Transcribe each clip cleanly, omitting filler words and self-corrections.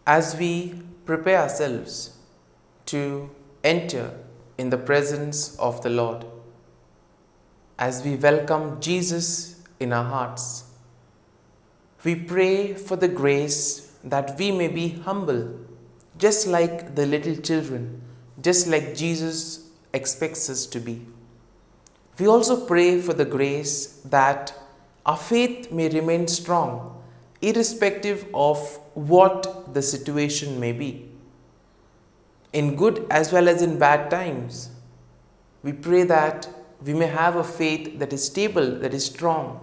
As we prepare ourselves to enter in the presence of the Lord, as we welcome Jesus in our hearts, we pray for the grace that we may be humble, just like the little children, just like Jesus expects us to be. We also pray for the grace that our faith may remain strong, irrespective of what the situation may be. In good as well as in bad times, we pray that we may have a faith that is stable, that is strong,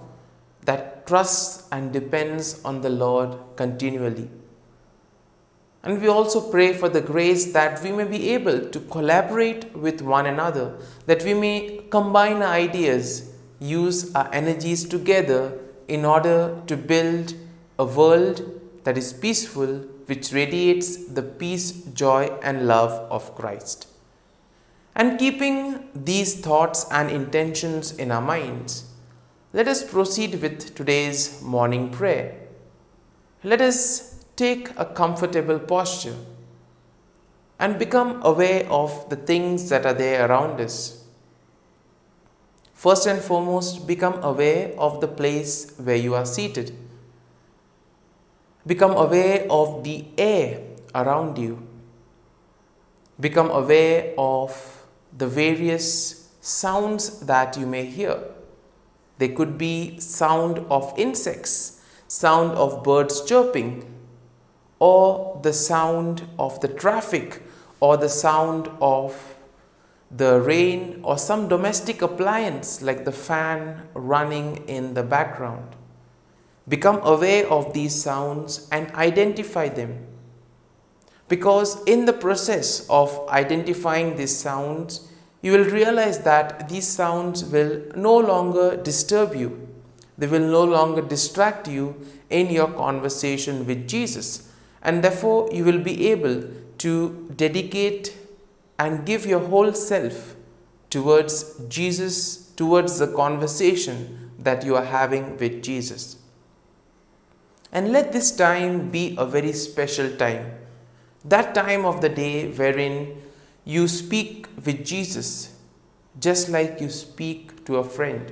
that trusts and depends on the Lord continually. And we also pray for the grace that we may be able to collaborate with one another, that we may combine our ideas, use our energies together in order to build a world that is peaceful, which radiates the peace, joy, and love of Christ. And keeping these thoughts and intentions in our minds, let us proceed with today's morning prayer. Let us take a comfortable posture and become aware of the things that are there around us. First and foremost, become aware of the place where you are seated. Become aware of the air around you. Become aware of the various sounds that you may hear. There could be sound of insects, sound of birds chirping, or the sound of the traffic, or the sound of the rain, or some domestic appliance like the fan running in the background. Become aware of these sounds and identify them. Because in the process of identifying these sounds, you will realize that these sounds will no longer disturb you. They will no longer distract you in your conversation with Jesus. And therefore, you will be able to dedicate and give your whole self towards Jesus, towards the conversation that you are having with Jesus. And let this time be a very special time. That time of the day wherein you speak with Jesus, just like you speak to a friend.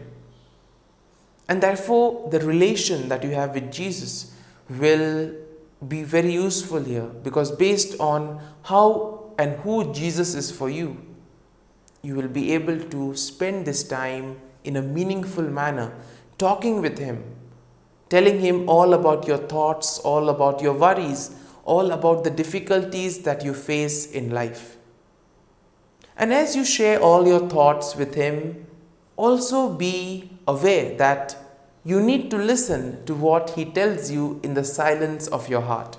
And therefore, the relation that you have with Jesus will be very useful here, because based on how and who Jesus is for you, you will be able to spend this time in a meaningful manner, talking with Him, telling Him all about your thoughts, all about your worries, all about the difficulties that you face in life. And as you share all your thoughts with Him, also be aware that you need to listen to what He tells you in the silence of your heart.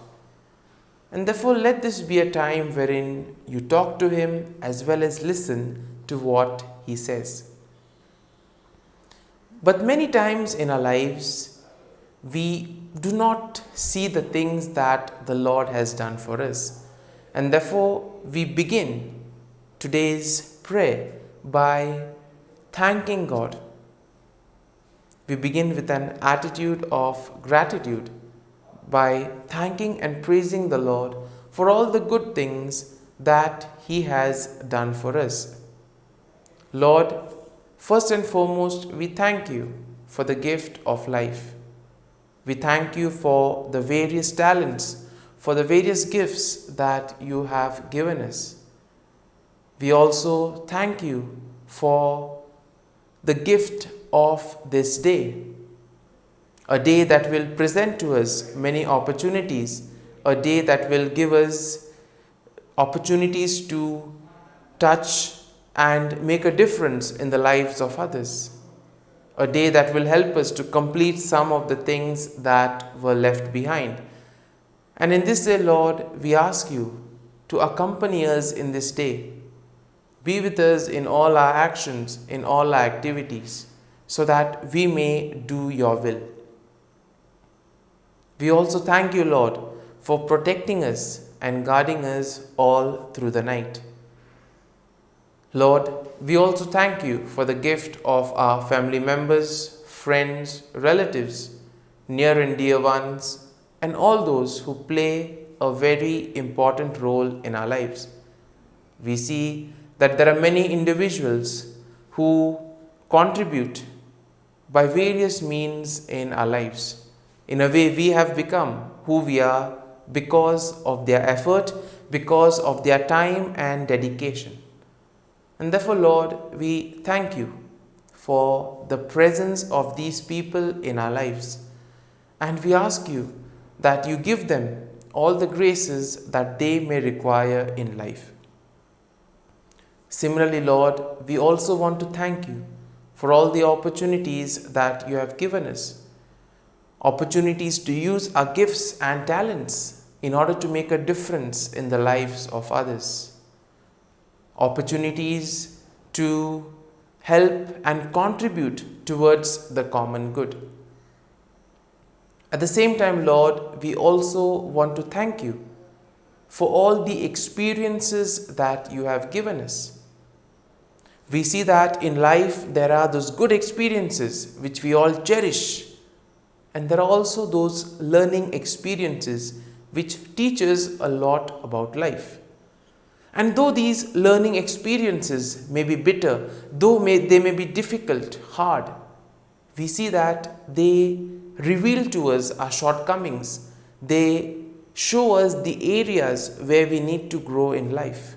And therefore, let this be a time wherein you talk to Him as well as listen to what He says. But many times in our lives, we do not see the things that the Lord has done for us. And therefore, we begin today's prayer by thanking God. We begin with an attitude of gratitude by thanking and praising the Lord for all the good things that He has done for us. Lord, first and foremost, we thank You for the gift of life. We thank You for the various talents, for the various gifts that You have given us. We also thank You for the gift of this day, a day that will present to us many opportunities, a day that will give us opportunities to touch and make a difference in the lives of others, a day that will help us to complete some of the things that were left behind. And in this day, Lord, we ask You to accompany us in this day. Be with us in all our actions, in all our activities, so that we may do Your will. We also thank You, Lord, for protecting us and guarding us all through the night. Lord, we also thank You for the gift of our family members, friends, relatives, near and dear ones, and all those who play a very important role in our lives. We see that there are many individuals who contribute by various means in our lives. In a way, we have become who we are because of their effort, because of their time and dedication. And therefore, Lord, we thank you for the presence of these people in our lives. And we ask you that you give them all the graces that they may require in life. Similarly, Lord, we also want to thank you for all the opportunities that you have given us. Opportunities to use our gifts and talents in order to make a difference in the lives of others. Opportunities to help and contribute towards the common good. At the same time, Lord, we also want to thank you for all the experiences that you have given us. We see that in life there are those good experiences which we all cherish, and there are also those learning experiences which teach us a lot about life. And though these learning experiences may be bitter, though they may be difficult, hard, we see that they reveal to us our shortcomings. They show us the areas where we need to grow in life.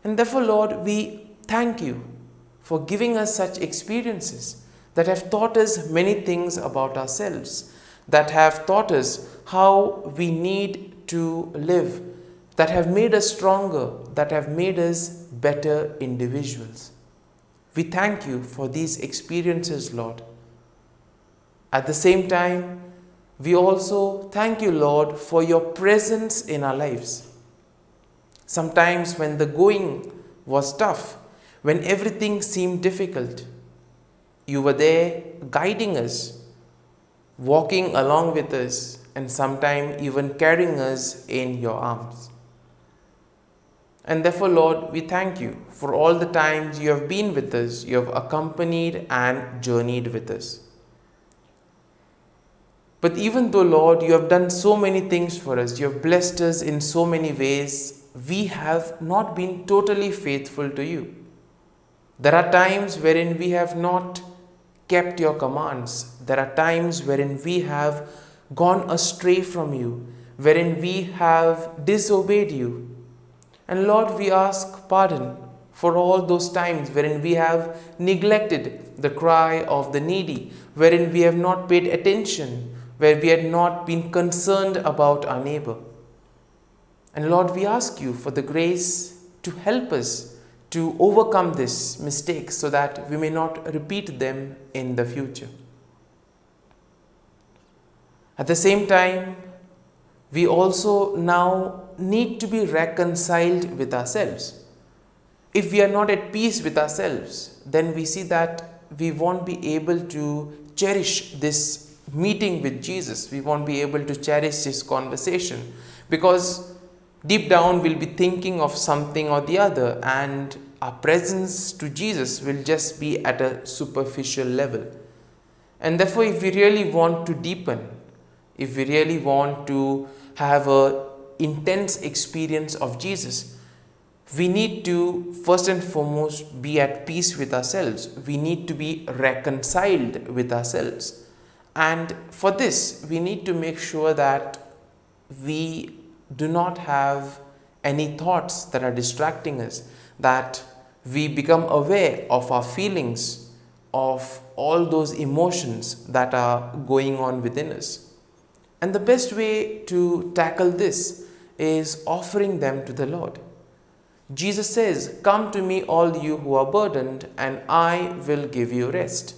And therefore, Lord, we thank you for giving us such experiences that have taught us many things about ourselves, that have taught us how we need to live, that have made us stronger, that have made us better individuals. We thank you for these experiences, Lord. At the same time, we also thank you, Lord, for your presence in our lives. Sometimes when the going was tough, when everything seemed difficult, you were there guiding us, walking along with us, and sometimes even carrying us in your arms. And therefore, Lord, we thank you for all the times you have been with us, you have accompanied and journeyed with us. But even though, Lord, you have done so many things for us, you have blessed us in so many ways, we have not been totally faithful to you. There are times wherein we have not kept your commands. There are times wherein we have gone astray from you, wherein we have disobeyed you. And Lord, we ask pardon for all those times wherein we have neglected the cry of the needy, wherein we have not paid attention, where we had not been concerned about our neighbor. And Lord, we ask you for the grace to help us to overcome these mistakes so that we may not repeat them in the future. At the same time, we also now need to be reconciled with ourselves. If we are not at peace with ourselves, then we see that we won't be able to cherish this meeting with Jesus. We won't be able to cherish this conversation because deep down we'll be thinking of something or the other, and our presence to Jesus will just be at a superficial level. And therefore, if we really want to deepen, if we really want to have an intense experience of Jesus, we need to first and foremost be at peace with ourselves. We need to be reconciled with ourselves. And for this, we need to make sure that we do not have any thoughts that are distracting us, that we become aware of our feelings, of all those emotions that are going on within us. And the best way to tackle this is offering them to the Lord. Jesus says, "Come to me, all you who are burdened, and I will give you rest."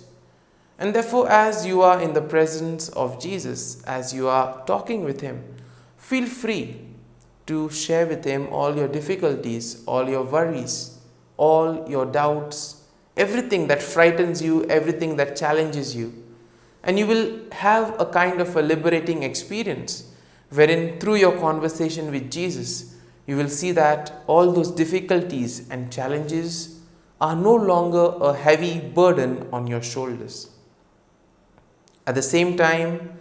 And therefore, as you are in the presence of Jesus, as you are talking with him, feel free to share with him all your difficulties, all your worries, all your doubts, everything that frightens you, everything that challenges you. And you will have a kind of a liberating experience wherein through your conversation with Jesus, you will see that all those difficulties and challenges are no longer a heavy burden on your shoulders. At the same time,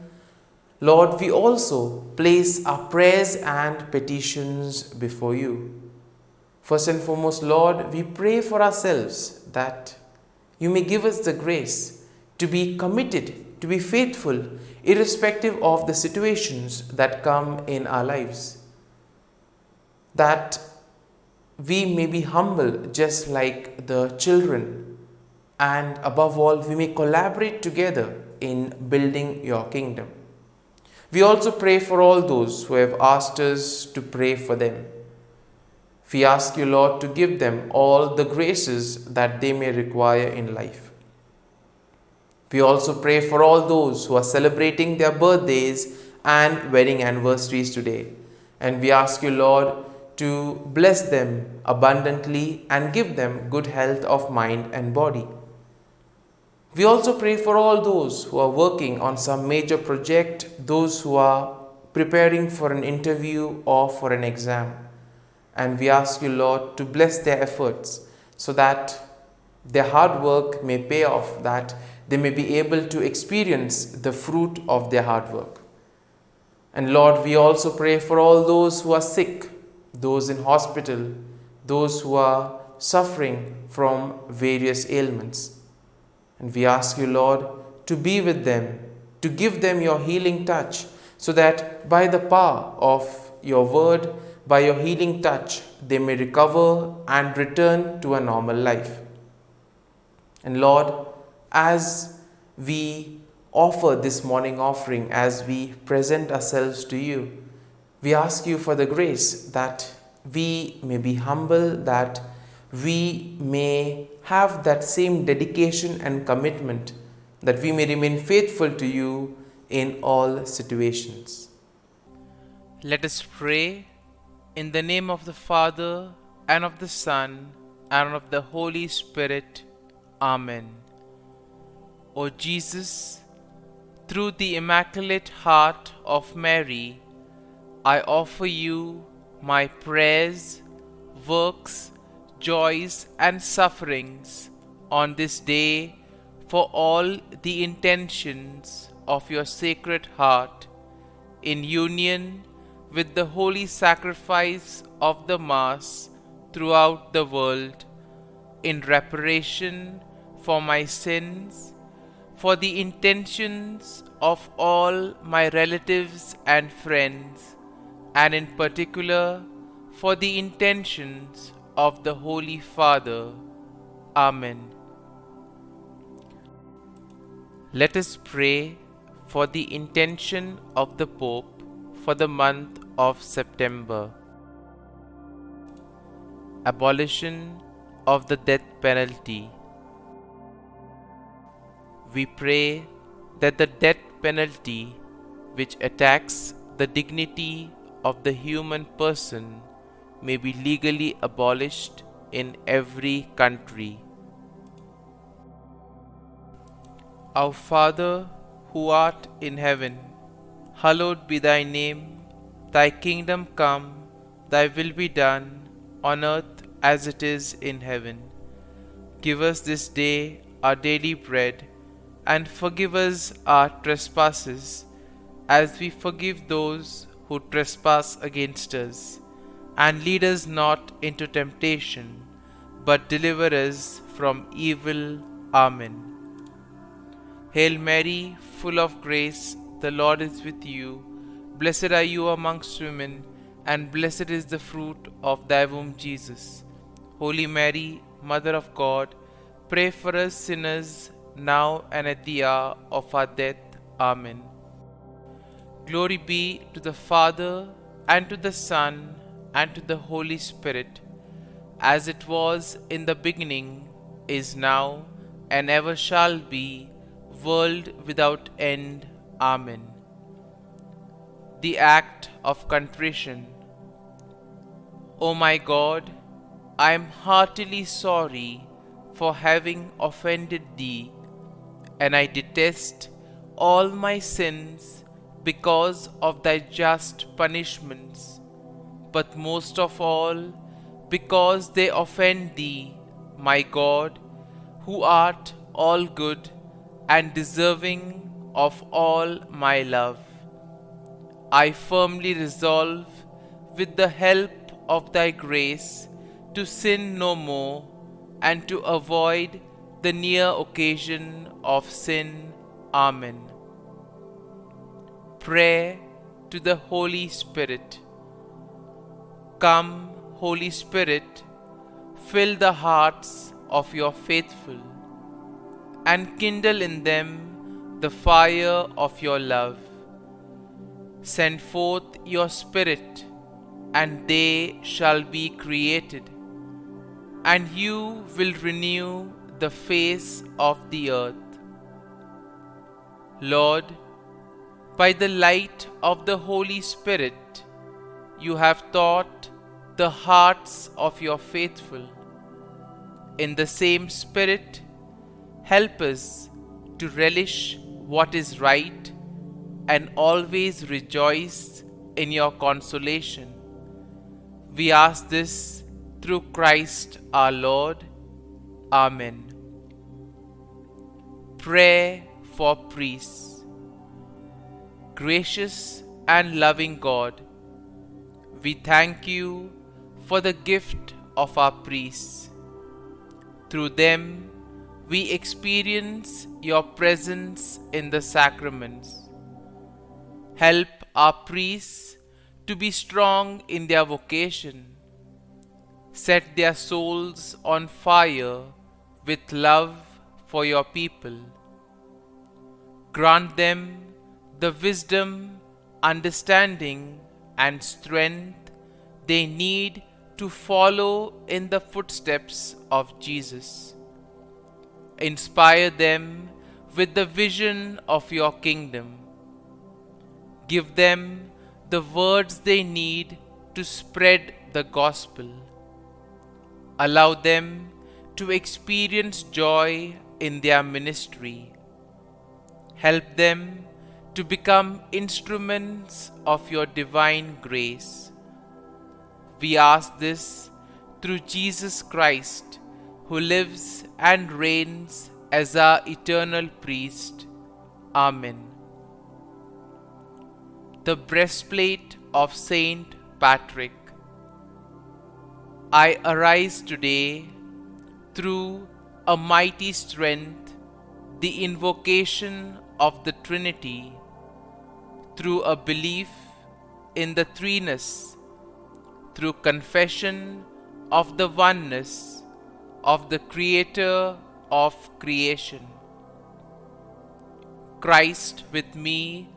Lord, we also place our prayers and petitions before you. First and foremost, Lord, we pray for ourselves that you may give us the grace to be committed, to be faithful, irrespective of the situations that come in our lives. That we may be humble just like the children, and above all, we may collaborate together in building your kingdom. We also pray for all those who have asked us to pray for them. We ask you, Lord, to give them all the graces that they may require in life. We also pray for all those who are celebrating their birthdays and wedding anniversaries today. And we ask you, Lord, to bless them abundantly and give them good health of mind and body. We also pray for all those who are working on some major project, those who are preparing for an interview or for an exam. And we ask you, Lord, to bless their efforts so that their hard work may pay off, that they may be able to experience the fruit of their hard work. And Lord, we also pray for all those who are sick, those in hospital, those who are suffering from various ailments. And we ask you, Lord, to be with them, to give them your healing touch, so that by the power of your word, by your healing touch, they may recover and return to a normal life. And Lord, as we offer this morning offering, as we present ourselves to you, we ask you for the grace that we may be humble, that we may have that same dedication and commitment, that we may remain faithful to you in all situations. Let us pray. In the name of the Father, and of the Son, and of the Holy Spirit. Amen. O Jesus, through the Immaculate Heart of Mary, I offer you my prayers, works, joys, and sufferings on this day for all the intentions of your Sacred Heart, in union with the holy sacrifice of the Mass throughout the world, in reparation for my sins, for the intentions of all my relatives and friends, and in particular for the intentions of the Holy Father. Amen. Let us pray for the intention of the Pope for the month of September. Abolition of the death penalty. We pray that the death penalty, which attacks the dignity of the human person, may be legally abolished in every country. Our Father, who art in heaven, hallowed be thy name. Thy kingdom come, thy will be done, on earth as it is in heaven. Give us this day our daily bread, and forgive us our trespasses, as we forgive those who trespass against us. And lead us not into temptation, but deliver us from evil. Amen. Hail Mary, full of grace, the Lord is with you. Blessed are you amongst women, and blessed is the fruit of thy womb, Jesus. Holy Mary, Mother of God, pray for us sinners, now and at the hour of our death. Amen. Glory be to the Father, and to the Son, and to the Holy Spirit, as it was in the beginning, is now, and ever shall be, world without end. Amen. The act of contrition. O my God, I am heartily sorry for having offended thee, and I detest all my sins because of thy just punishments, but most of all because they offend thee, my God, who art all good and deserving of all my love. I firmly resolve, with the help of thy grace, to sin no more and to avoid the near occasion of sin. Amen. Prayer to the Holy Spirit. Come, Holy Spirit, fill the hearts of your faithful, and kindle in them the fire of your love. Send forth your Spirit, and they shall be created, and you will renew the face of the earth. Lord, by the light of the Holy Spirit, you have taught the hearts of your faithful. In the same Spirit, help us to relish what is right and always rejoice in your consolation. We ask this through Christ our Lord. Amen. Prayer for priests. Gracious and loving God, we thank you for the gift of our priests. Through them, we experience your presence in the sacraments. Help our priests to be strong in their vocation. Set their souls on fire with love for your people. Grant them the wisdom, understanding, and strength they need to follow in the footsteps of Jesus. Inspire them with the vision of your kingdom. Give them the words they need to spread the gospel. Allow them to experience joy in their ministry. Help them to become instruments of your divine grace. We ask this through Jesus Christ, who lives and reigns as our eternal priest. Amen. The breastplate of Saint Patrick. I arise today through a mighty strength, the invocation of the Trinity, through a belief in the threeness, through confession of the oneness of the Creator of creation. Christ with me,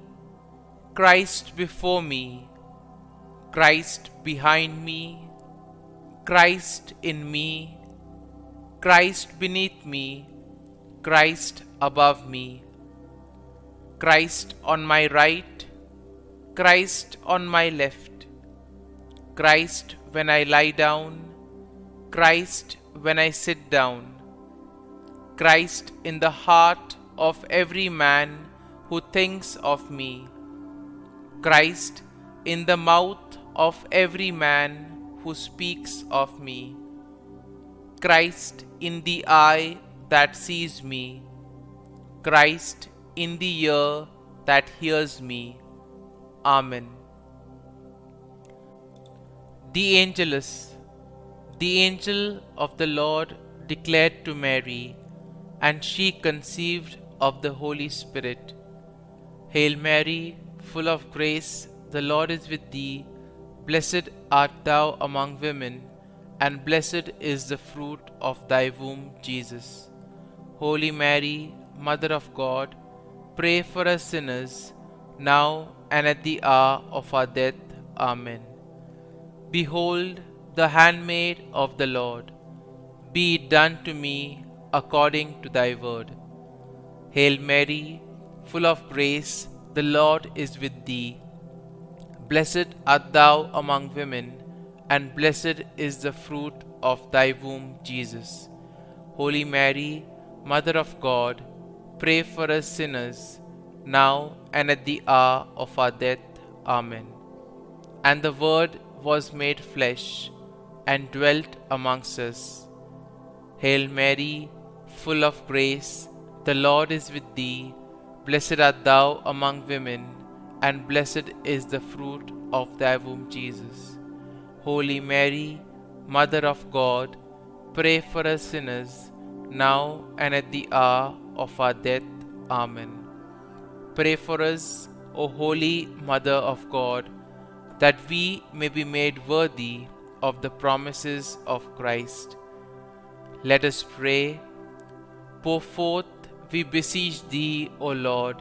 Christ before me, Christ behind me, Christ in me, Christ beneath me, Christ above me, Christ on my right, Christ on my left, Christ when I lie down, Christ when I sit down, Christ in the heart of every man who thinks of me, Christ in the mouth of every man who speaks of me, Christ in the eye that sees me, Christ in the ear that hears me. Amen. The Angelus. The angel of the Lord declared to Mary, and she conceived of the Holy Spirit. Hail Mary, full of grace, the Lord is with thee. Blessed art thou among women, and blessed is the fruit of thy womb, Jesus. Holy Mary, Mother of God, pray for us sinners, now and at the hour of our death. Amen. Behold, the handmaid of the Lord. Be it done to me according to thy word. Hail Mary, full of grace, the Lord is with thee. Blessed art thou among women, and blessed is the fruit of thy womb, Jesus. Holy Mary, Mother of God, pray for us sinners, now and at the hour of our death. Amen. And the Word was made flesh, and dwelt amongst us. Hail Mary, full of grace, the Lord is with thee. Blessed art thou among women, and blessed is the fruit of thy womb, Jesus. Holy Mary, Mother of God, pray for us sinners, now and at the hour of our death. Amen. Pray for us, O Holy Mother of God, that we may be made worthy of the promises of Christ. Let us pray. Pour forth, we beseech thee, O Lord,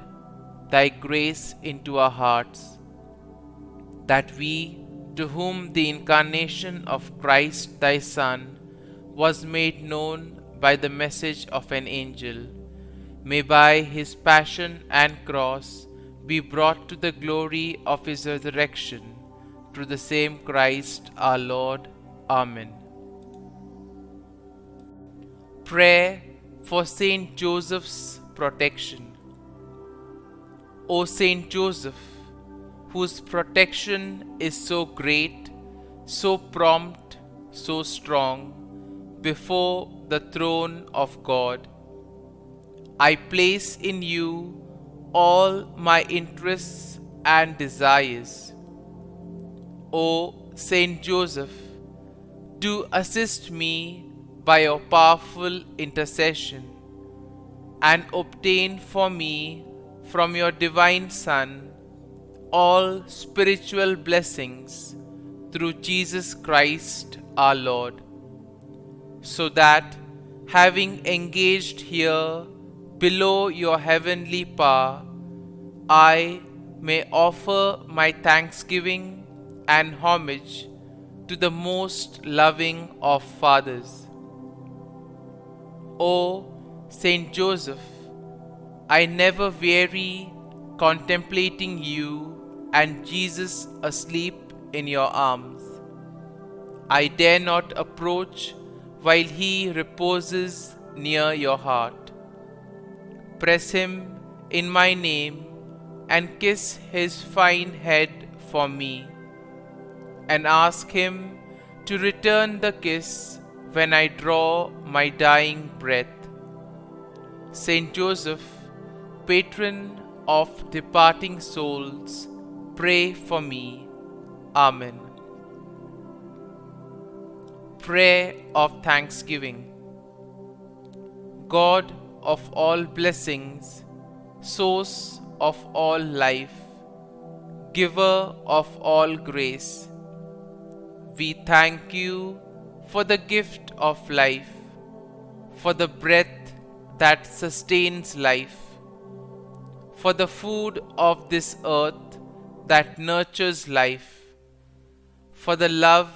thy grace into our hearts, that we, to whom the incarnation of Christ thy Son was made known by the message of an angel, may by his passion and cross be brought to the glory of his resurrection, through the same Christ our Lord. Amen. Prayer for Saint Joseph's protection. O Saint Joseph, whose protection is so great, so prompt, so strong, before the throne of God, I place in you all my interests and desires. O Saint Joseph, do assist me by your powerful intercession, and obtain for me from your divine Son all spiritual blessings through Jesus Christ our Lord, so that, having engaged here below your heavenly power, I may offer my thanksgiving and homage to the most loving of fathers. O Saint Joseph, I never weary contemplating you and Jesus asleep in your arms. I dare not approach while he reposes near your heart. Press him in my name and kiss his fine head for me, and ask him to return the kiss when I draw my dying breath. Saint Joseph, patron of departing souls, pray for me. Amen. Prayer of Thanksgiving. God of all blessings, source of all life, giver of all grace, we thank you for the gift of life, for the breath that sustains life, for the food of this earth that nurtures life, for the love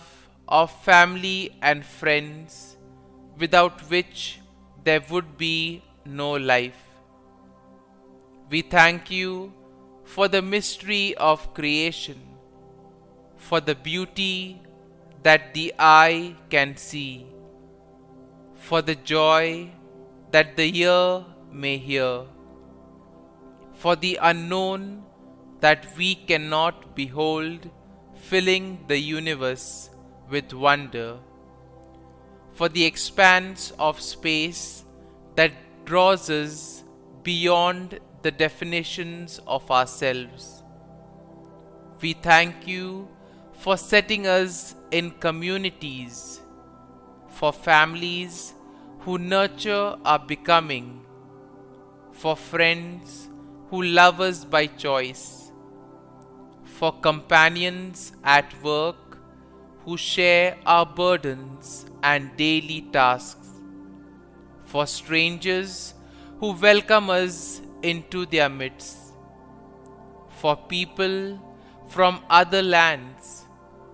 of family and friends, without which there would be no life. We thank you for the mystery of creation, for the beauty that the eye can see, for the joy that the ear may hear, for the unknown that we cannot behold, filling the universe with wonder, for the expanse of space that draws us beyond the definitions of ourselves. We thank you for setting us in communities, for families who nurture our becoming, for friends who love us by choice, for companions at work who share our burdens and daily tasks, for strangers who welcome us into their midst, for people from other lands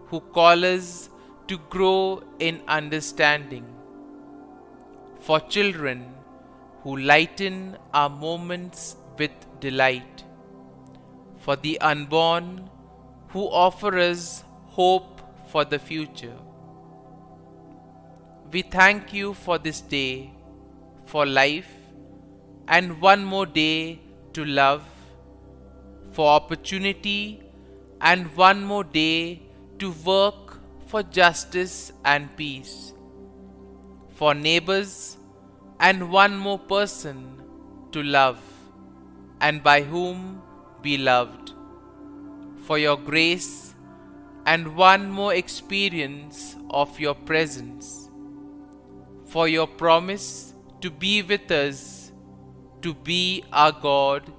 who call us to grow in understanding, for children who lighten our moments with delight, for the unborn who offer us hope for the future. We thank you for this day, for life, and one more day to love, for opportunity, and one more day to work for justice and peace, for neighbors, and one more person to love, and by whom be loved. for your grace, and one more experience of your presence, for your promise to be with us, to be our God,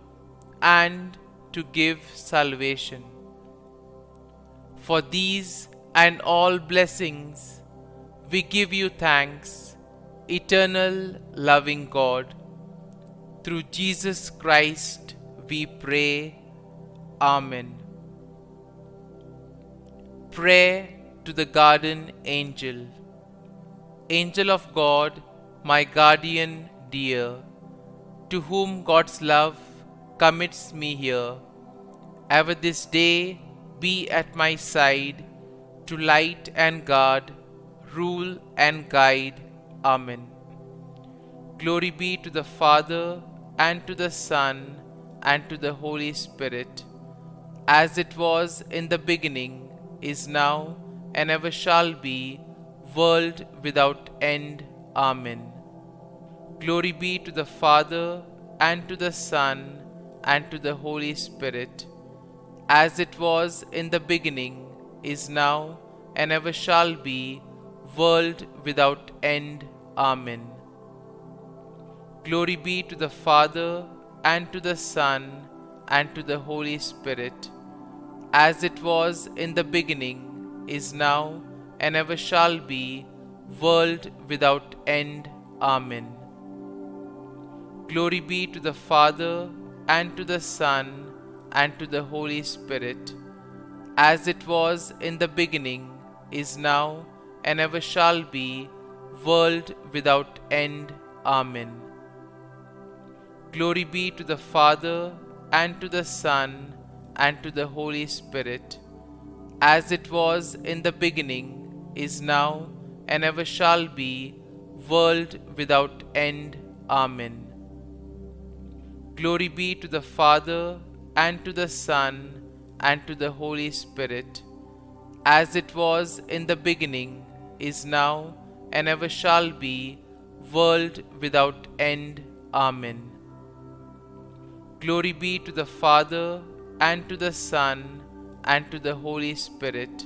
and to give salvation. For these and all blessings, we give you thanks, eternal loving God. Through Jesus Christ we pray. Amen. Prayer to the Guardian Angel. Angel of God, my guardian dear, to whom God's love commits me here, ever this day be at my side, to light and guard, rule and guide. Amen. Glory be to the Father, and to the Son, and to the Holy Spirit, as it was in the beginning, is now, and ever shall be, world without end. Amen. Glory be to the Father, and to the Son, and to the Holy Spirit, as it was in the beginning, is now, and ever shall be, world without end. Amen. Glory be to the Father, and to the Son, and to the Holy Spirit, as it was in the beginning, is now, and ever shall be, world without end. Amen. Glory be to the Father, and to the Son, and to the Holy Spirit, as it was in the beginning, is now, and ever shall be, world without end. Amen. Glory be to the Father, and to the Son, and to the Holy Spirit, as it was in the beginning, is now, and ever shall be, world without end. Amen. Glory be to the Father, and to the Son, and to the Holy Spirit, as it was in the beginning, is now, and ever shall be, world without end. Amen. Glory be to the Father, and to the Son, and to the Holy Spirit,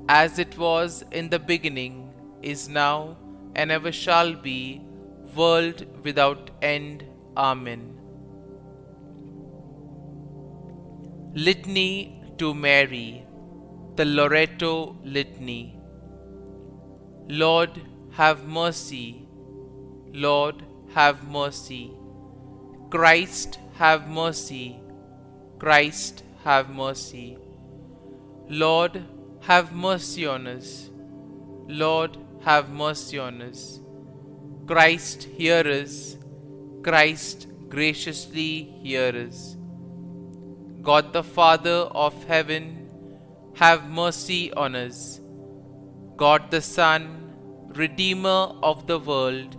as it was in the beginning, is now, and ever shall be, world without end. Amen. Litany to Mary, the Loreto Litany. Lord, have mercy. Lord, have mercy. Christ, have mercy. Christ, have mercy. Lord, have mercy on us. Lord, have mercy on us. Christ, hear us. Christ, graciously hear us. God the Father of heaven, have mercy on us. God the Son, Redeemer of the world,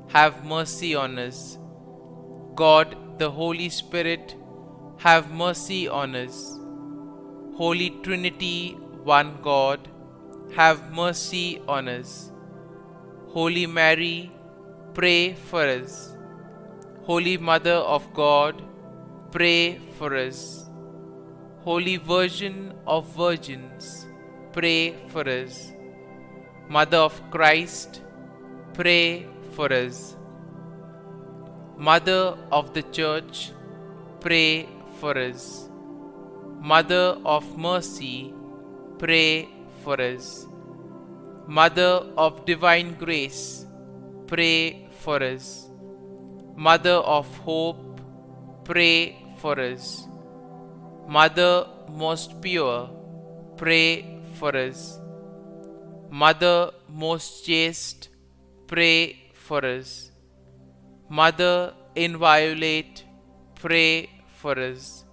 have mercy on us. God the Holy Spirit, have mercy on us. Holy Trinity, one God, have mercy on us. Holy Mary, pray for us. Holy Mother of God, pray for us. Holy Virgin of Virgins, pray for us. Mother of Christ, pray for us. Mother of the Church, pray for us. Mother of Mercy, pray for us. Mother of Divine Grace, pray for us. Mother of Hope, pray for us. Mother most pure, pray for us. Mother most chaste, pray for us. Mother inviolate, pray for us.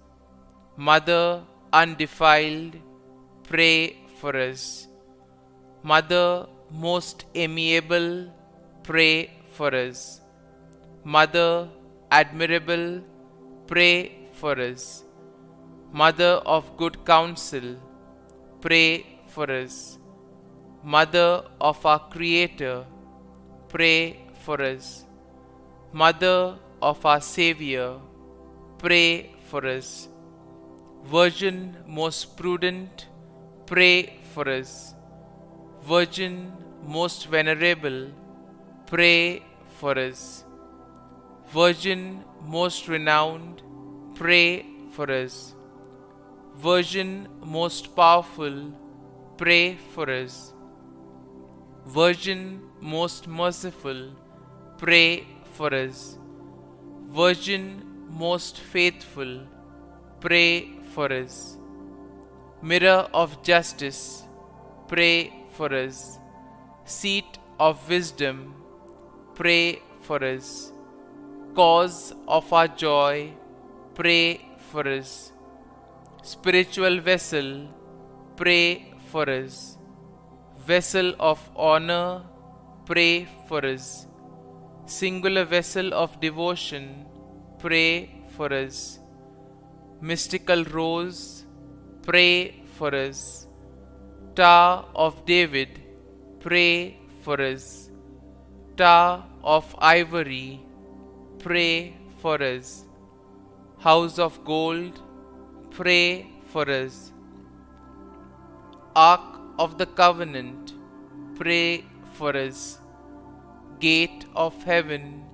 Mother undefiled, pray for us. Mother most amiable, pray for us. Mother admirable, pray for us. Mother of good counsel, pray for us. Mother of our Creator, pray for us. Mother of our Savior, pray for us. Virgin most prudent, pray for us. Virgin most venerable, pray for us. Virgin most renowned, pray for us. Virgin most powerful, pray for us. Virgin most merciful, pray for us. Virgin most faithful, pray for us. Mirror of justice, pray for us. Seat of wisdom, pray for us. Cause of our joy, pray for us. Spiritual vessel, pray for us. Vessel of honor, pray for us. Singular vessel of devotion, pray for us. Mystical rose, pray for us. Tower of David, pray for us. Tower of ivory, pray for us. House of gold, pray for us. Ark of the covenant, pray for us. Gate of heaven,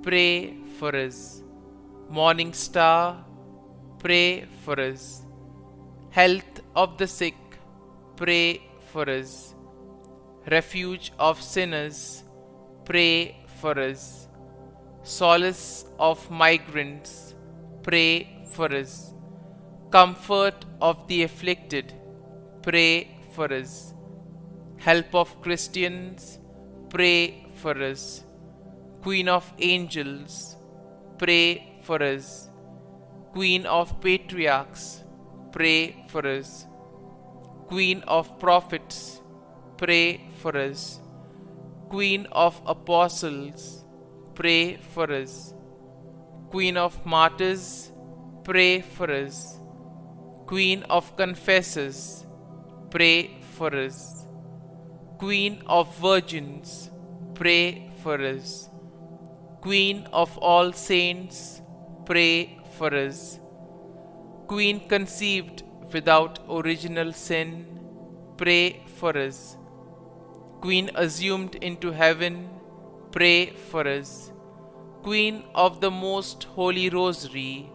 pray for us. Morning star, pray for us. Health of the sick, pray for us. Refuge of sinners, pray for us. Solace of migrants, pray for us. Comfort of the afflicted, pray for us. Help of Christians, pray for us. Queen of angels, pray for us. Queen of patriarchs, pray for us. Queen of prophets, pray for us. Queen of apostles, pray for us. Queen of martyrs, pray for us. Queen of confessors, pray for us. Queen of virgins, pray for us. Queen of all saints, pray for us. Queen conceived without original sin, pray for us. Queen assumed into heaven, pray for us. Queen of the most holy rosary,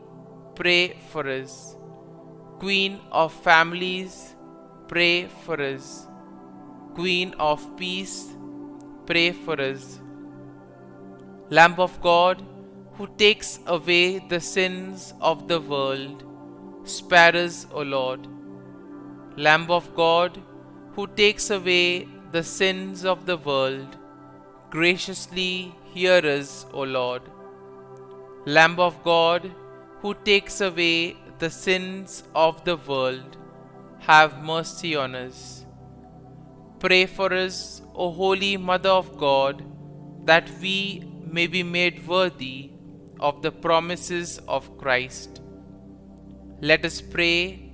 pray for us. Queen of families, pray for us. Queen of peace, pray for us. Lamb of God, who takes away the sins of the world, spare us, O Lord. Lamb of God, who takes away the sins of the world, graciously hear us, O Lord. Lamb of God, who takes away the sins of the world, have mercy on us. Pray for us, O Holy Mother of God, that we may be made worthy of the promises of Christ. Let us pray.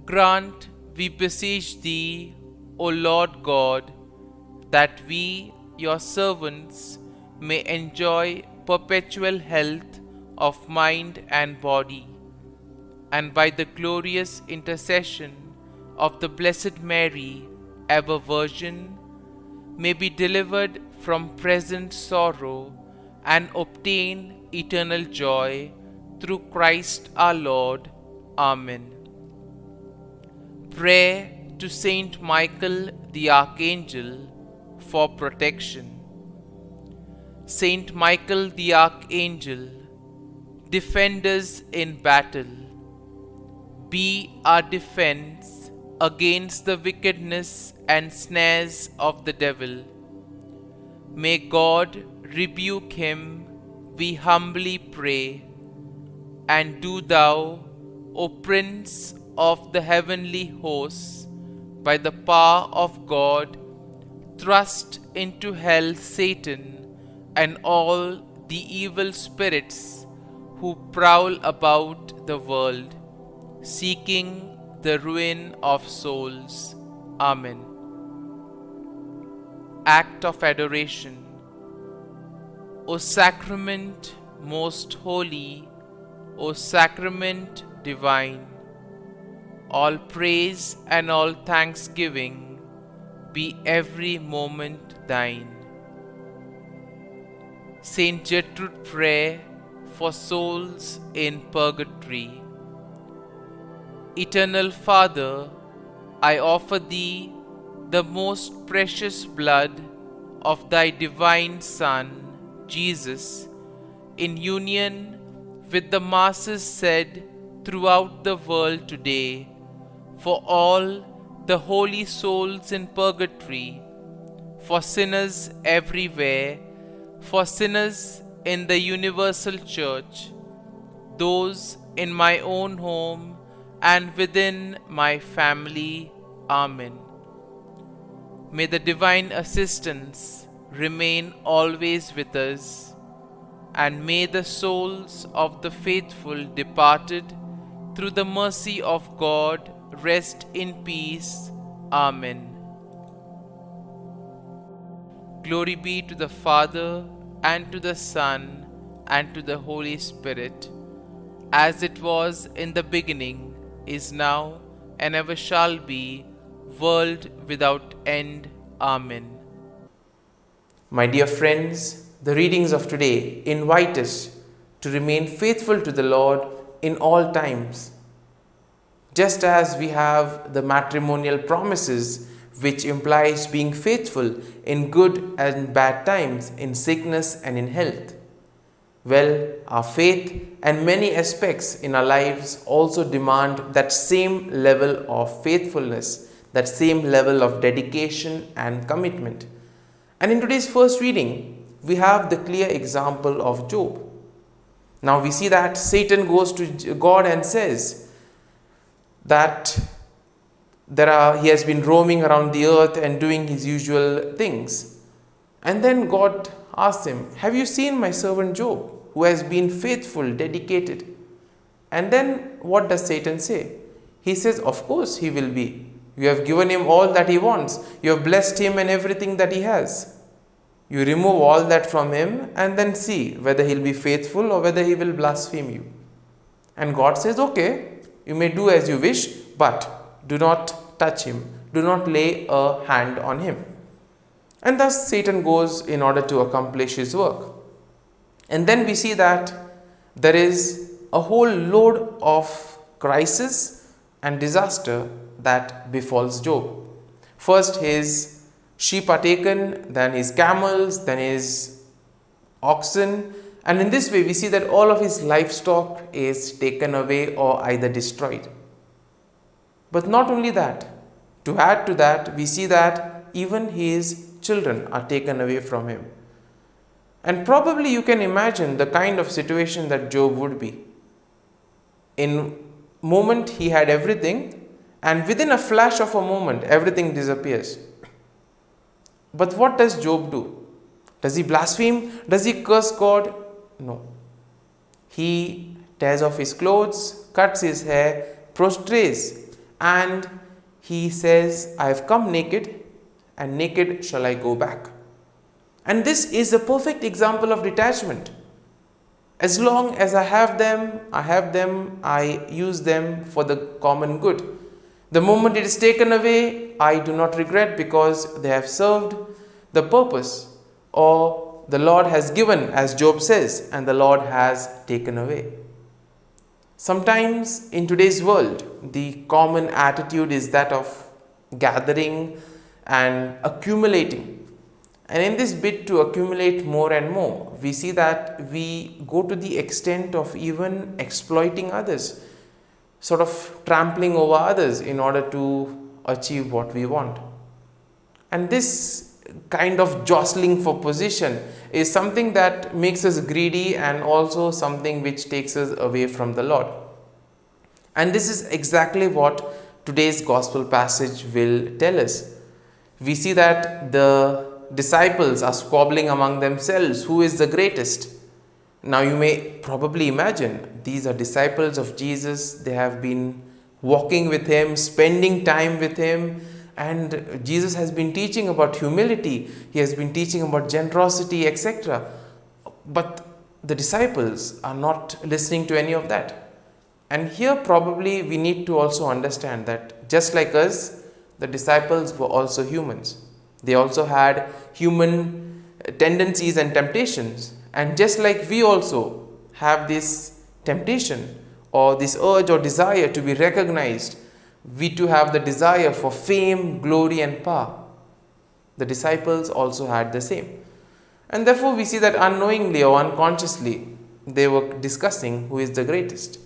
Grant, we beseech Thee, O Lord God, that we, Your servants, may enjoy perpetual health of mind and body, and by the glorious intercession of the Blessed Mary, ever Virgin, may be delivered from present sorrow and obtain eternal joy through Christ our Lord. Amen. Prayer to Saint Michael the Archangel for protection. Saint Michael the Archangel, defend us in battle. Be our defense against the wickedness and snares of the devil. May God rebuke him, we humbly pray. And do Thou, O Prince of the heavenly hosts, by the power of God, thrust into hell Satan and all the evil spirits who prowl about the world, seeking the ruin of souls. Amen. Act of Adoration. O Sacrament most holy, O Sacrament divine, all praise and all thanksgiving be every moment thine. Saint Gertrude Prayer for Souls in Purgatory. Eternal Father, I offer Thee the most precious blood of Thy divine Son, Jesus, in union with the masses said throughout the world today, for all the holy souls in purgatory, for sinners everywhere, for sinners in the universal church, those in my own home and within my family. Amen. May the divine assistance remain always with us, and may the souls of the faithful departed through the mercy of God rest in peace. Amen. Glory be to the Father, and to the Son, and to the Holy Spirit, as it was in the beginning, is now, and ever shall be, world without end. Amen. My dear friends, the readings of today invite us to remain faithful to the Lord in all times. Just as we have the matrimonial promises, which implies being faithful in good and bad times, in sickness and in health. Well, our faith and many aspects in our lives also demand that same level of faithfulness, that same level of dedication and commitment. And in today's first reading, we have the clear example of Job. Now we see that Satan goes to God and says that he has been roaming around the earth and doing his usual things. And then God asks him, have you seen my servant Job, who has been faithful, dedicated? And then what does Satan say? He says, of course he will be. You have given him all that he wants. You have blessed him and everything that he has. You remove all that from him and then see whether he'll be faithful or whether he will blaspheme you. And God says, okay, you may do as you wish, but do not touch him. Do not lay a hand on him. And thus Satan goes in order to accomplish his work. And then we see that there is a whole load of crisis and disaster that befalls Job. First, his sheep are taken, then his camels, then his oxen. And in this way, we see that all of his livestock is taken away or either destroyed. But not only that, to add to that, we see that even his children are taken away from him. And probably you can imagine the kind of situation that Job would be. In a moment he had everything, and within a flash of a moment everything disappears. But what does Job do? Does he blaspheme? Does he curse God? No. He tears off his clothes, cuts his hair, prostrates, and he says, I have come naked, and naked shall I go back. And this is a perfect example of detachment. As long as I have them, I use them for the common good. The moment it is taken away, I do not regret, because they have served the purpose, or the Lord has given, as Job says, and the Lord has taken away. Sometimes in today's world, the common attitude is that of gathering and accumulating. And in this bid to accumulate more and more, we see that we go to the extent of even exploiting others, sort of trampling over others in order to achieve what we want. And this kind of jostling for position is something that makes us greedy, and also something which takes us away from the Lord. And this is exactly what today's gospel passage will tell us. We see that the disciples are squabbling among themselves, who is the greatest. Now you may probably imagine, these are disciples of Jesus. They have been walking with him, spending time with him, and Jesus has been teaching about humility. He has been teaching about generosity, etc. But the disciples are not listening to any of that. And here probably we need to also understand that just like us, the disciples were also humans. They also had human tendencies and temptations. And just like we also have this temptation or this urge or desire to be recognized, we too have the desire for fame, glory and power. The disciples also had the same. And therefore we see that unknowingly or unconsciously they were discussing who is the greatest.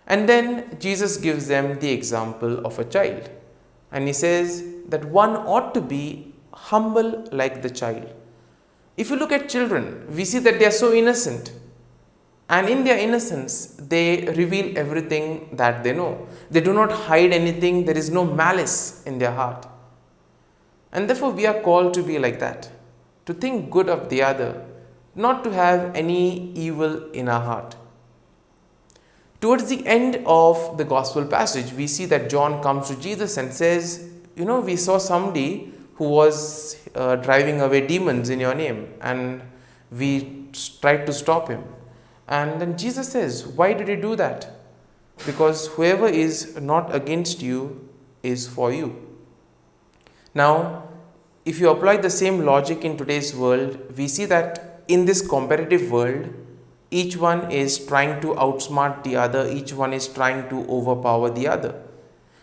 And then Jesus gives them the example of a child. And he says that one ought to be humble like the child. If you look at children, we see that they are so innocent. And in their innocence, they reveal everything that they know. They do not hide anything. There is no malice in their heart. And therefore, we are called to be like that. To think good of the other. Not to have any evil in our heart. Towards the end of the gospel passage, we see that John comes to Jesus and says, we saw somebody who was driving away demons in your name, and we tried to stop him. And then Jesus says, why did he do that? Because whoever is not against you is for you. Now, if you apply the same logic in today's world, we see that in this competitive world, each one is trying to outsmart the other, each one is trying to overpower the other.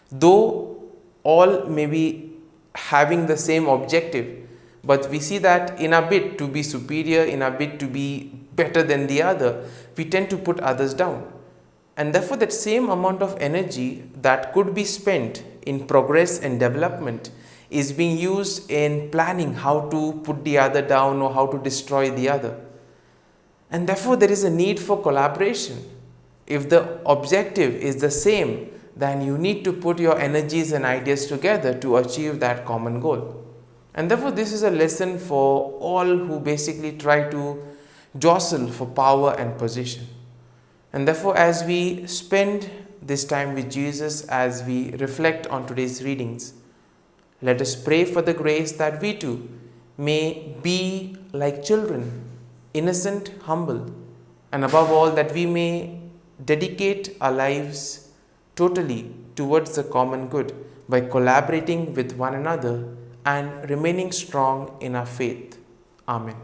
Though all may be having the same objective, but we see that in a bid to be superior, in a bid to be better than the other, we tend to put others down. And therefore that same amount of energy that could be spent in progress and development is being used in planning how to put the other down or how to destroy the other. And therefore there is a need for collaboration. If the objective is the same, then you need to put your energies and ideas together to achieve that common goal. And therefore this is a lesson for all who basically try to jostle for power and position. And therefore as we spend this time with Jesus, as we reflect on today's readings, let us pray for the grace that we too may be like children, innocent, humble, and above all that we may dedicate our lives totally towards the common good by collaborating with one another and remaining strong in our faith. Amen.